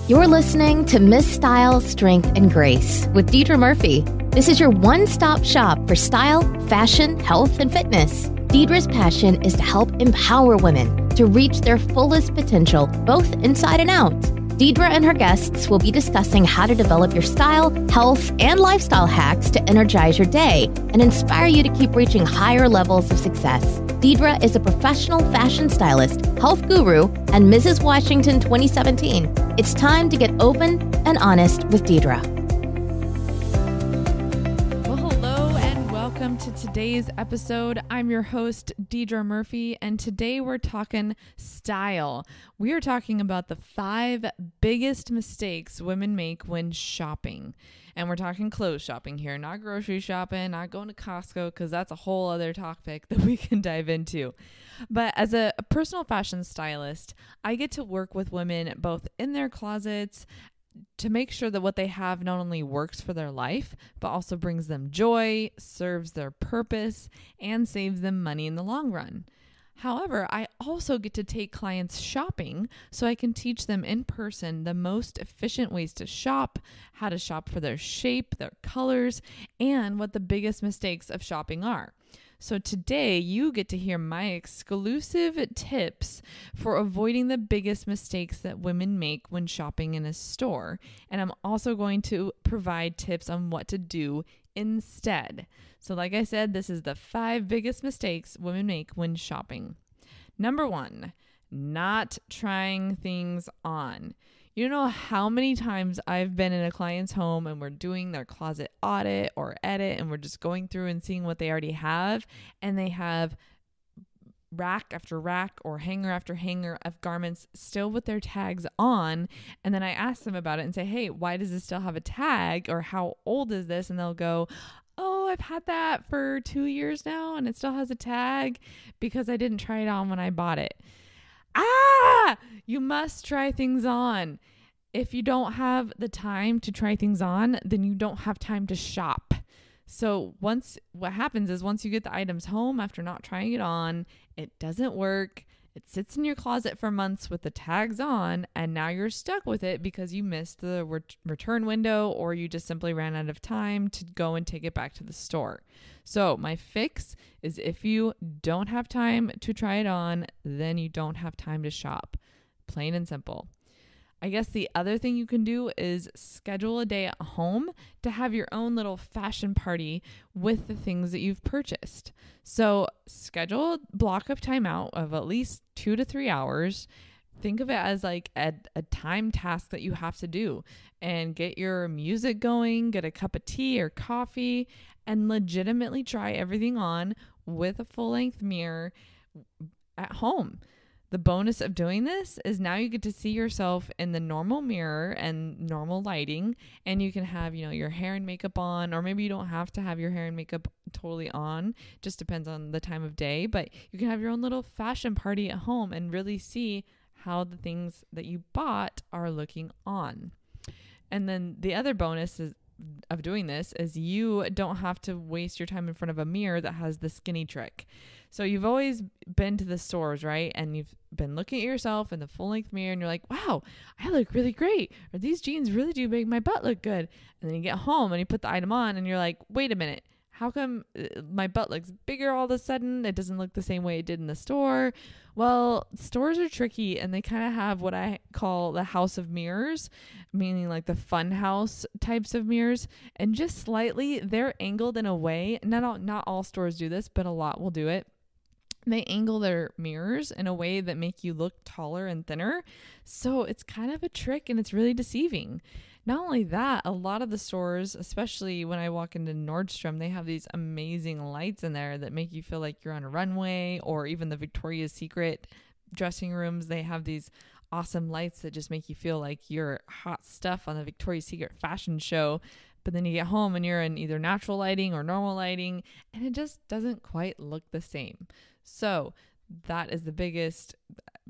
You're listening to Miss Style, Strength, and Grace with Deidra Murphy. This is your one-stop shop for style, fashion, health, and fitness. Deidra's passion is to help empower women to reach their fullest potential, both inside and out. Deidra and her guests will be discussing how to develop your style, health, and lifestyle hacks to energize your day and inspire you to keep reaching higher levels of success. Deidra is a professional fashion stylist, health guru, and Mrs. Washington 2017. It's time to get open and honest with Deidra. Well, hello and welcome to today's episode. I'm your host, Deidra Murphy, and today we're talking style. We are talking about the 5 biggest mistakes women make when shopping. And we're talking clothes shopping here, not grocery shopping, not going to Costco, because that's a whole other topic that we can dive into. But as a personal fashion stylist, I get to work with women both in their closets to make sure that what they have not only works for their life, but also brings them joy, serves their purpose, and saves them money in the long run. However, I also get to take clients shopping so I can teach them in person the most efficient ways to shop, how to shop for their shape, their colors, and what the biggest mistakes of shopping are. So today you get to hear my exclusive tips for avoiding the biggest mistakes that women make when shopping in a store. And I'm also going to provide tips on what to do instead. So like I said, this is the 5 biggest mistakes women make when shopping. Number 1, not trying things on. You know how many times I've been in a client's home and we're doing their closet audit or edit and we're just going through and seeing what they already have, and they have rack after rack or hanger after hanger of garments still with their tags on. And then I ask them about it and say, hey, why does this still have a tag? Or how old is this? And they'll go, oh, I've had that for 2 years now and it still has a tag because I didn't try it on when I bought it. You must try things on. If you don't have the time to try things on, then you don't have time to shop. So what happens is once you get the items home after not trying it on, it doesn't work. It sits in your closet for months with the tags on, and now you're stuck with it because you missed the return window or you just simply ran out of time to go and take it back to the store. So my fix is if you don't have time to try it on, then you don't have time to shop. Plain and simple. I guess the other thing you can do is schedule a day at home to have your own little fashion party with the things that you've purchased. So schedule a block of time out of at least 2 to 3 hours. Think of it as like a time task that you have to do, and get your music going, get a cup of tea or coffee, and legitimately try everything on with a full-length mirror at home. The bonus of doing this is now you get to see yourself in the normal mirror and normal lighting, and you can have, your hair and makeup on, or maybe you don't have to have your hair and makeup totally on, just depends on the time of day, but you can have your own little fashion party at home and really see how the things that you bought are looking on. And then the other bonus of doing this is you don't have to waste your time in front of a mirror that has the skinny trick. So you've always been to the stores, right? And you've been looking at yourself in the full-length mirror and you're like, wow, I look really great. Or these jeans really do make my butt look good. And then you get home and you put the item on and you're like, wait a minute. How come my butt looks bigger all of a sudden? It doesn't look the same way it did in the store. Well, stores are tricky and they kind of have what I call the house of mirrors, meaning like the fun house types of mirrors. And just slightly, they're angled in a way, not all stores do this, but a lot will do it. They angle their mirrors in a way that make you look taller and thinner. So it's kind of a trick and it's really deceiving. Not only that, a lot of the stores, especially when I walk into Nordstrom, they have these amazing lights in there that make you feel like you're on a runway, or even the Victoria's Secret dressing rooms. They have these awesome lights that just make you feel like you're hot stuff on the Victoria's Secret fashion show. But then you get home and you're in either natural lighting or normal lighting, and it just doesn't quite look the same. So that is the biggest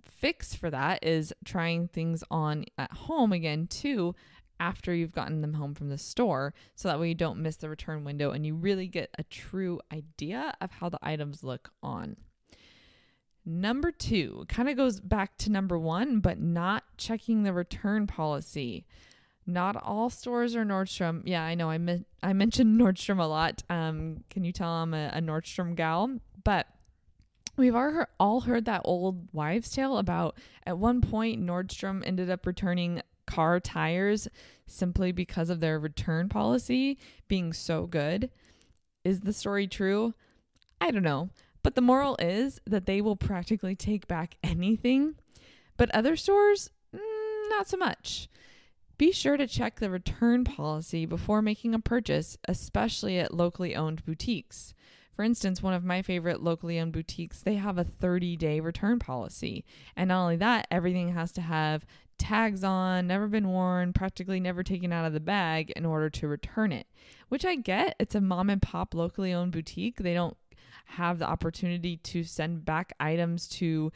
fix for that, is trying things on at home again too, after you've gotten them home from the store, so that way you don't miss the return window and you really get a true idea of how the items look on. Number 2 kind of goes back to number 1, but not checking the return policy. Not all stores are Nordstrom. Yeah, I know I mentioned Nordstrom a lot. Can you tell I'm a Nordstrom gal? But we've all heard that old wives' tale about at one point Nordstrom ended up returning car tires simply because of their return policy being so good. Is the story true? I don't know. But the moral is that they will practically take back anything. But other stores, not so much. Be sure to check the return policy before making a purchase, especially at locally owned boutiques. For instance, one of my favorite locally owned boutiques, they have a 30-day return policy. And not only that, everything has to have tags on, never been worn, practically never taken out of the bag in order to return it, which I get. It's a mom and pop locally owned boutique. They don't have the opportunity to send back items to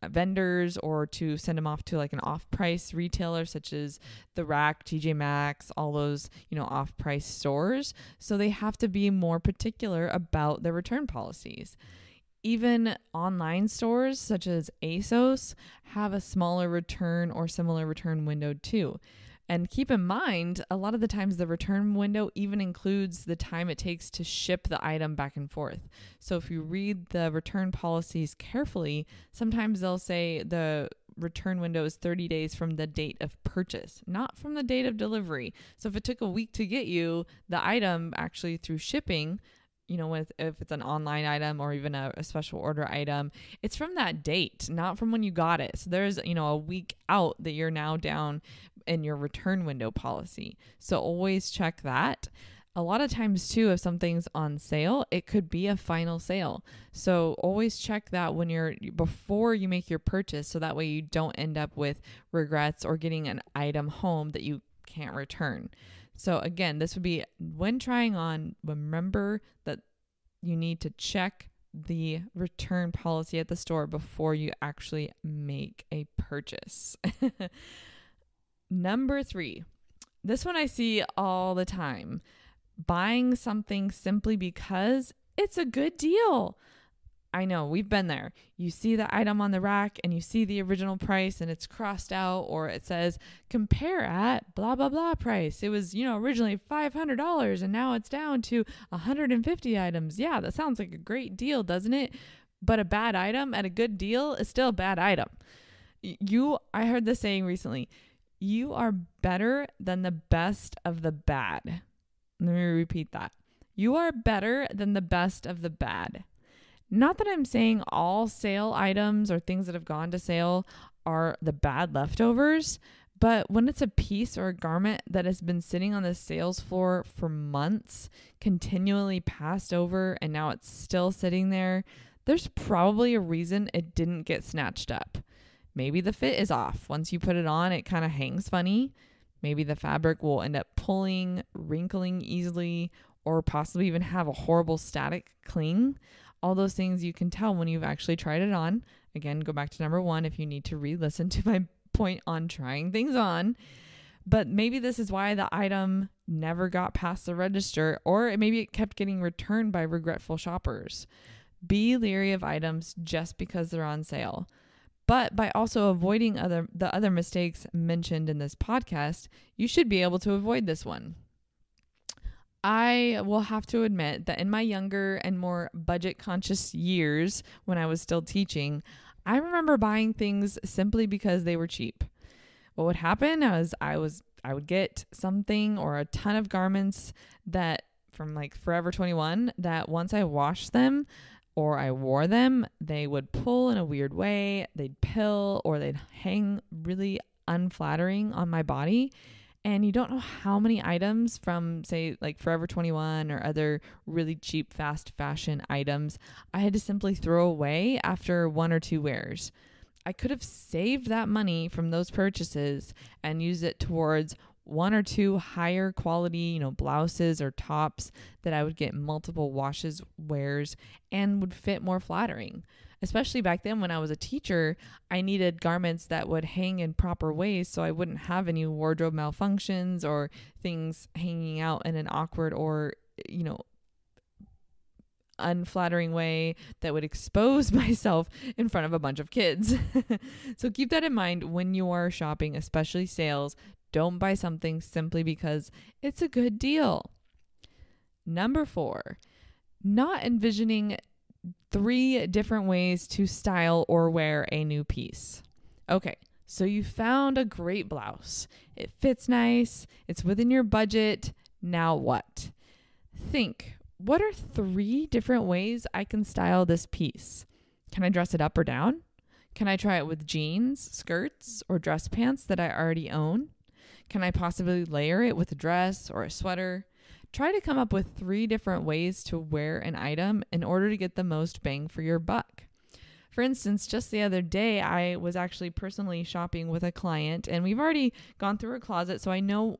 vendors or to send them off to like an off-price retailer such as The Rack, TJ Maxx, all those, off-price stores. So they have to be more particular about their return policies. Even online stores such as ASOS have a smaller return or similar return window too. And keep in mind, a lot of the times the return window even includes the time it takes to ship the item back and forth. So if you read the return policies carefully, sometimes they'll say the return window is 30 days from the date of purchase, not from the date of delivery. So if it took a week to get you the item actually through shipping, if it's an online item or even a special order item, it's from that date, not from when you got it. So there's, a week out that you're now down in your return window policy. So always check that. A lot of times too, if something's on sale, it could be a final sale. So always check that before you make your purchase. So that way you don't end up with regrets or getting an item home that you can't return. So again, this would be when trying on, remember that you need to check the return policy at the store before you actually make a purchase. Number 3, this one I see all the time. Buying something simply because it's a good deal. I know, we've been there. You see the item on the rack and you see the original price and it's crossed out, or it says compare at blah, blah, blah price. It was, originally $500 and now it's down to 150 items. Yeah, that sounds like a great deal, doesn't it? But a bad item at a good deal is still a bad item. I heard this saying recently, you are better than the best of the bad. Let me repeat that. You are better than the best of the bad. Not that I'm saying all sale items or things that have gone to sale are the bad leftovers, but when it's a piece or a garment that has been sitting on the sales floor for months, continually passed over, and now it's still sitting there, there's probably a reason it didn't get snatched up. Maybe the fit is off. Once you put it on, it kind of hangs funny. Maybe the fabric will end up pulling, wrinkling easily, or possibly even have a horrible static cling. All those things you can tell when you've actually tried it on. Again, go back to number 1 if you need to re-listen to my point on trying things on. But maybe this is why the item never got past the register, or maybe it kept getting returned by regretful shoppers. Be leery of items just because they're on sale. But by also avoiding the other mistakes mentioned in this podcast, you should be able to avoid this one. I will have to admit that in my younger and more budget-conscious years when I was still teaching, I remember buying things simply because they were cheap. What would happen is I would get something or a ton of garments that from like Forever 21 that once I washed them or I wore them, they would pull in a weird way, they'd pill, or they'd hang really unflattering on my body. And you don't know how many items from, say, like Forever 21 or other really cheap, fast fashion items I had to simply throw away after 1 or 2 wears. I could have saved that money from those purchases and used it towards 1 or 2 higher quality, blouses or tops that I would get multiple washes, wears, and would fit more flattering. Especially back then when I was a teacher, I needed garments that would hang in proper ways so I wouldn't have any wardrobe malfunctions or things hanging out in an awkward or, unflattering way that would expose myself in front of a bunch of kids. So keep that in mind when you are shopping, especially sales. Don't buy something simply because it's a good deal. Number 4, not envisioning 3 different ways to style or wear a new piece. Okay, so you found a great blouse. It fits nice. It's within your budget. Now what? Think, what are 3 different ways I can style this piece? Can I dress it up or down? Can I try it with jeans, skirts, or dress pants that I already own? Can I possibly layer it with a dress or a sweater? Try to come up with 3 different ways to wear an item in order to get the most bang for your buck. For instance, just the other day, I was actually personally shopping with a client, and we've already gone through her closet, so I know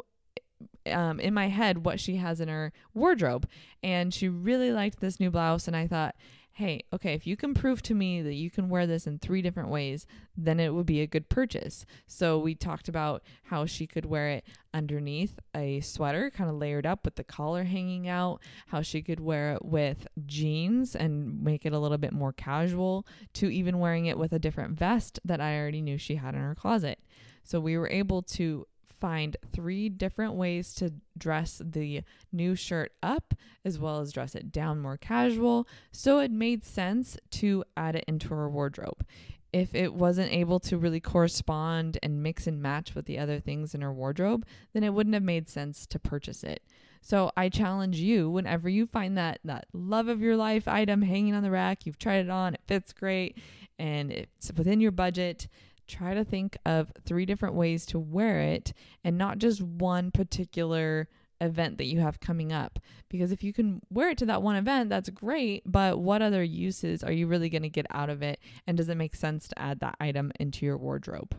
in my head what she has in her wardrobe. And she really liked this new blouse, and I thought, hey, okay, if you can prove to me that you can wear this in 3 different ways, then it would be a good purchase. So we talked about how she could wear it underneath a sweater, kind of layered up with the collar hanging out, how she could wear it with jeans and make it a little bit more casual, to even wearing it with a different vest that I already knew she had in her closet. So we were able to find 3 different ways to dress the new shirt up, as well as dress it down more casual. So it made sense to add it into her wardrobe. If it wasn't able to really correspond and mix and match with the other things in her wardrobe, then it wouldn't have made sense to purchase it. So I challenge you, whenever you find that love of your life item hanging on the rack, you've tried it on, it fits great, and it's within your budget, try to think of 3 different ways to wear it, and not just one particular event that you have coming up. Because if you can wear it to that one event, that's great, but what other uses are you really going to get out of it? And does it make sense to add that item into your wardrobe?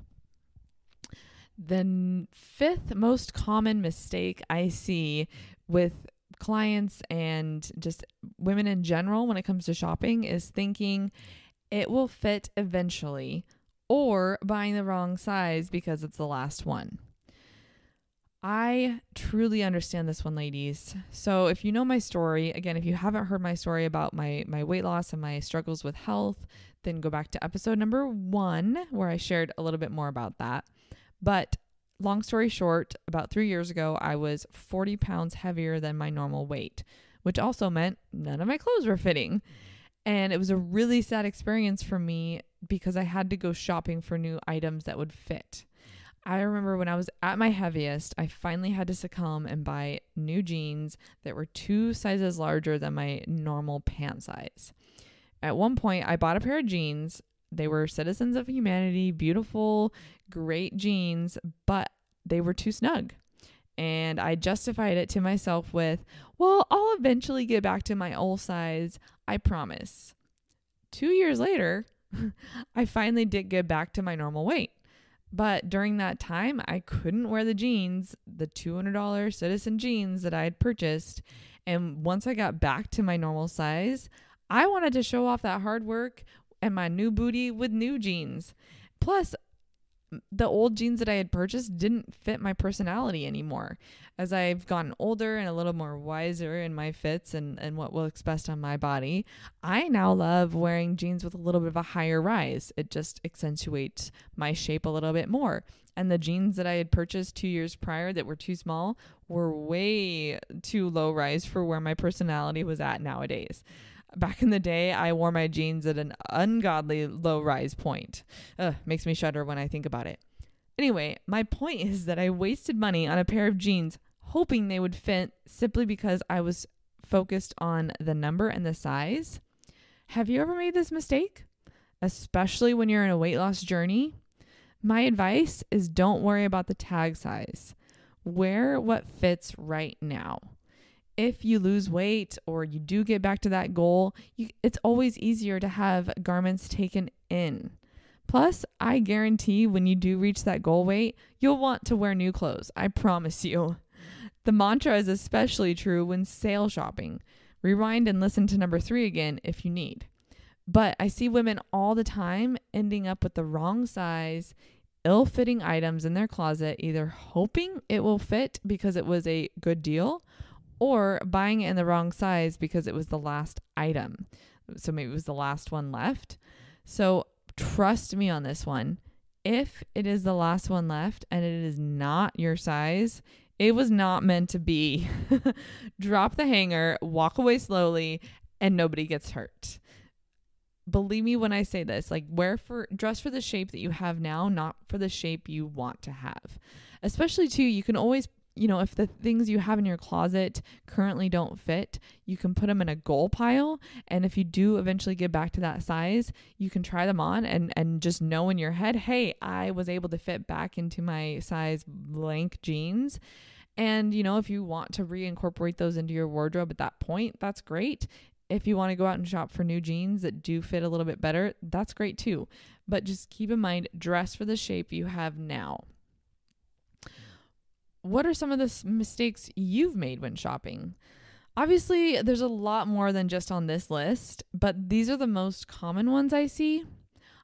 The 5th most common mistake I see with clients and just women in general when it comes to shopping is thinking it will fit eventually, or buying the wrong size because it's the last one. I truly understand this one, ladies. So if you know my story, again, if you haven't heard my story about my weight loss and my struggles with health, then go back to episode number 1, where I shared a little bit more about that. But long story short, about 3 years ago, I was 40 pounds heavier than my normal weight, which also meant none of my clothes were fitting. And it was a really sad experience for me because I had to go shopping for new items that would fit. I remember when I was at my heaviest, I finally had to succumb and buy new jeans that were 2 sizes larger than my normal pant size. At one point, I bought a pair of jeans. They were Citizens of Humanity, beautiful, great jeans, but they were too snug. And I justified it to myself with, well, I'll eventually get back to my old size, I promise. 2 years later, I finally did get back to my normal weight. But during that time, I couldn't wear the jeans, the $200 Citizen jeans that I had purchased. And once I got back to my normal size, I wanted to show off that hard work and my new booty with new jeans. Plus, the old jeans that I had purchased didn't fit my personality anymore. As I've gotten older and a little more wiser in my fits and what looks best on my body, I now love wearing jeans with a little bit of a higher rise. It just accentuates my shape a little bit more. And the jeans that I had purchased 2 years prior that were too small were way too low rise for where my personality was at nowadays. Back in the day, I wore my jeans at an ungodly low rise point. Makes me shudder when I think about it. Anyway, my point is that I wasted money on a pair of jeans hoping they would fit simply because I was focused on the number and the size. Have you ever made this mistake? Especially when you're in a weight loss journey? My advice is don't worry about the tag size. Wear what fits right now. If you lose weight or you do get back to that goal, it's always easier to have garments taken in. Plus, I guarantee when you do reach that goal weight, you'll want to wear new clothes. I promise you. The mantra is especially true when sale shopping. Rewind and listen to number 3 again if you need. But I see women all the time ending up with the wrong size, ill-fitting items in their closet, either hoping it will fit because it was a good deal, or buying it in the wrong size because it was the last item. So maybe it was the last one left. So trust me on this one. If it is the last one left and it is not your size, it was not meant to be. Drop the hanger, walk away slowly, and nobody gets hurt. Believe me when I say this, like dress for the shape that you have now, not for the shape you want to have. Especially too, you can always, if the things you have in your closet currently don't fit, you can put them in a goal pile. And if you do eventually get back to that size, you can try them on and just know in your head, hey, I was able to fit back into my size blank jeans. And, if you want to reincorporate those into your wardrobe at that point, that's great. If you want to go out and shop for new jeans that do fit a little bit better, that's great too. But just keep in mind, dress for the shape you have now. What are some of the mistakes you've made when shopping? Obviously, there's a lot more than just on this list, but these are the most common ones I see.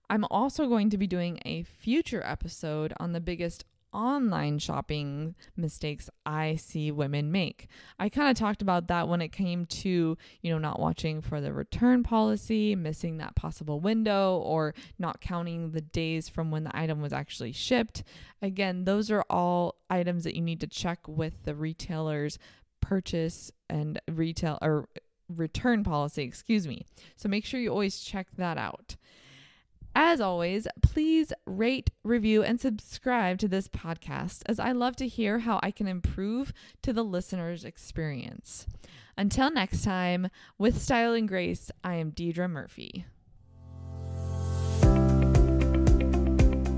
I'm also going to be doing a future episode on the biggest online shopping mistakes I see women make. I kind of talked about that when it came to, not watching for the return policy, missing that possible window, or not counting the days from when the item was actually shipped. Again, those are all items that you need to check with the retailer's purchase and return policy, So make sure you always check that out. As always, please rate, review, and subscribe to this podcast, as I love to hear how I can improve to the listener's experience. Until next time, with Style and Grace, I am Deidra Murphy.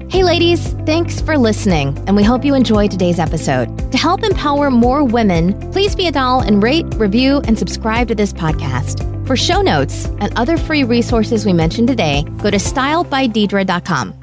Hey ladies, thanks for listening, and we hope you enjoyed today's episode. To help empower more women, please be a doll and rate, review, and subscribe to this podcast. For show notes and other free resources we mentioned today, go to styledbydeidra.com.